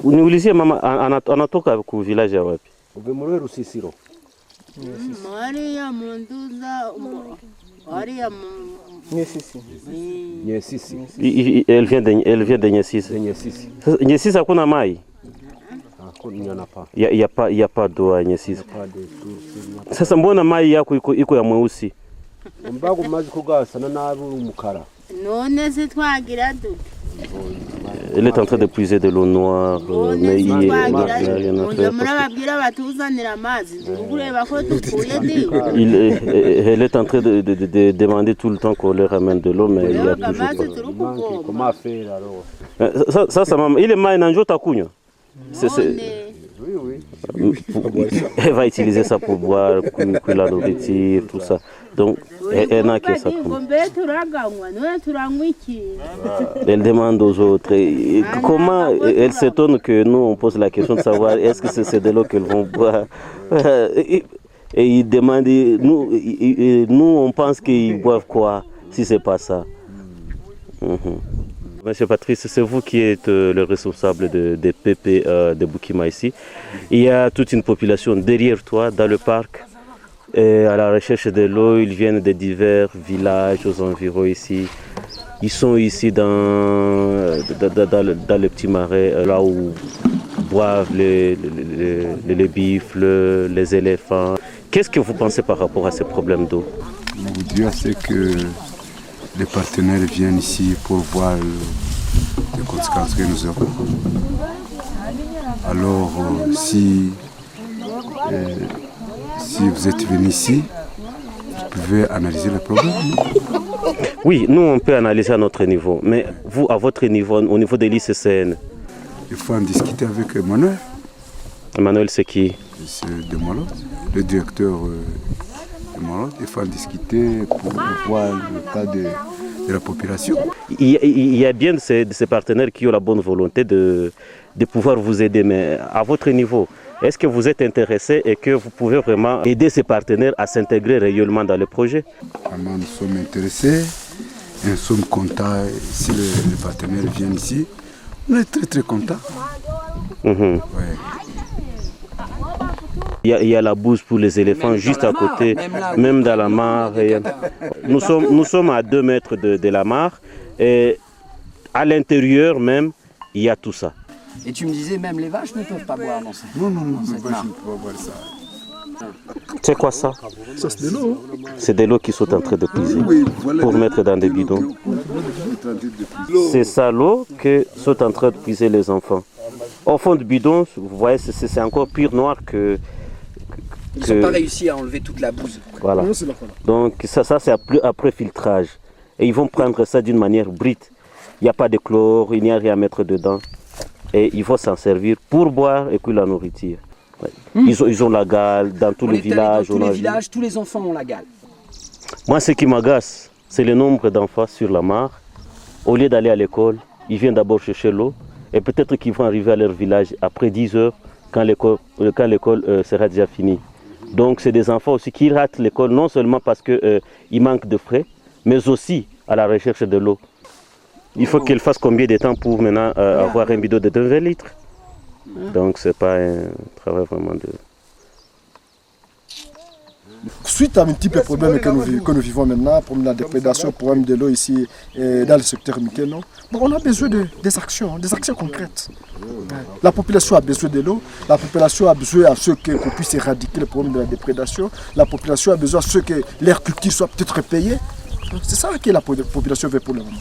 Niulizie mama, anatoka ku village ya wapi? Ubemurwe Rusisiro. Maria Munduza, Maria Nyesisi. Elle vient de Nyesisi. Nyesisi. Nyesisi hakuna mai? Il y a pas d'eau à Nyesisi. Sasa mbona mai yako iko ya mweusi? Mbago mazi kugasana nabi umukara. None se twagira dute. Elle est en train de puiser de l'eau noire, mais il n'y a rien à faire. Elle est en train de demander tout le temps qu'on leur ramène de l'eau, mais il n'y a toujours pas. Comment faire alors? Ça, maman, il est mal en jota kunywa. Oui. Elle va utiliser ça pour boire, pour la nourriture, tout ça. Donc, elle n'a que ça. Elle demande aux autres. Comment elle s'étonne que nous, on pose la question de savoir est-ce que c'est de l'eau qu'elles vont boire. Et ils demandent, nous on pense qu'ils boivent quoi si c'est pas ça. Monsieur Patrice, c'est vous qui êtes le responsable des PP de Bukima ici. Il y a toute une population derrière toi, dans le parc, à la recherche de l'eau. Ils viennent de divers villages aux environs ici. Ils sont ici dans le petit marais, là où boivent les bifles, les éléphants. Qu'est-ce que vous pensez par rapport à ces problèmes d'eau? Je vous dire, c'est que les partenaires viennent ici pour voir les conséquences que nous avons. Alors, si vous êtes venu ici, vous pouvez analyser le problème. Oui, nous on peut analyser à notre niveau, mais vous, à votre niveau, au niveau de l'ICCN? Il faut en discuter avec Emmanuel. Emmanuel, c'est qui? C'est de Malot, le directeur de Malot. Il faut en discuter pour voir le cas de la population. Il y a bien de ces partenaires qui ont la bonne volonté de pouvoir vous aider, mais à votre niveau, est-ce que vous êtes intéressé et que vous pouvez vraiment aider ces partenaires à s'intégrer réellement dans le projet? Vraiment, nous sommes intéressés et nous sommes contents. Si les partenaires viennent ici, on est très très contents. Ouais. Il y a la bouse pour les éléphants juste à côté, même dans la mare. Nous sommes à 2 mètres de la mare et à l'intérieur même, il y a tout ça. Et tu me disais, même les vaches ne peuvent pas boire dans ça. Non, les vaches ne peuvent pas boire ça. C'est quoi ça? Ça, c'est de l'eau. C'est de l'eau qui sont en train de puiser voilà, pour mettre dans des bidons. C'est ça l'eau que sont en train de puiser les enfants. Au fond du bidon, vous voyez, c'est encore pire noir que... Ils n'ont pas réussi à enlever toute la bouse. Voilà. Donc ça c'est après filtrage. Et ils vont prendre ça d'une manière brute. Il n'y a pas de chlore, il n'y a rien à mettre dedans. Et ils vont s'en servir pour boire et puis la nourriture. Ouais. Ils ont la gale dans tous les villages. Dans tous les villages, tous les enfants ont la gale. Moi, ce qui m'agace, c'est le nombre d'enfants sur la mare. Au lieu d'aller à l'école, ils viennent d'abord chercher l'eau. Et peut-être qu'ils vont arriver à leur village après 10 heures, quand l'école sera déjà finie. Donc c'est des enfants aussi qui ratent l'école, non seulement parce qu'ils manquent de frais, mais aussi à la recherche de l'eau. Il faut qu'ils fassent combien de temps pour maintenant avoir un bidon de 20 litres? Donc c'est pas un travail vraiment de... Suite à multiples problèmes que nous vivons maintenant, problème de la déprédation, problème de l'eau ici dans le secteur Mikeno, on a besoin des actions concrètes. La population a besoin de l'eau, la population a besoin à ce qu'on puisse éradiquer le problème de la déprédation, la population a besoin à ce que l'air culture soit peut-être payée. C'est ça que la population veut pour le moment.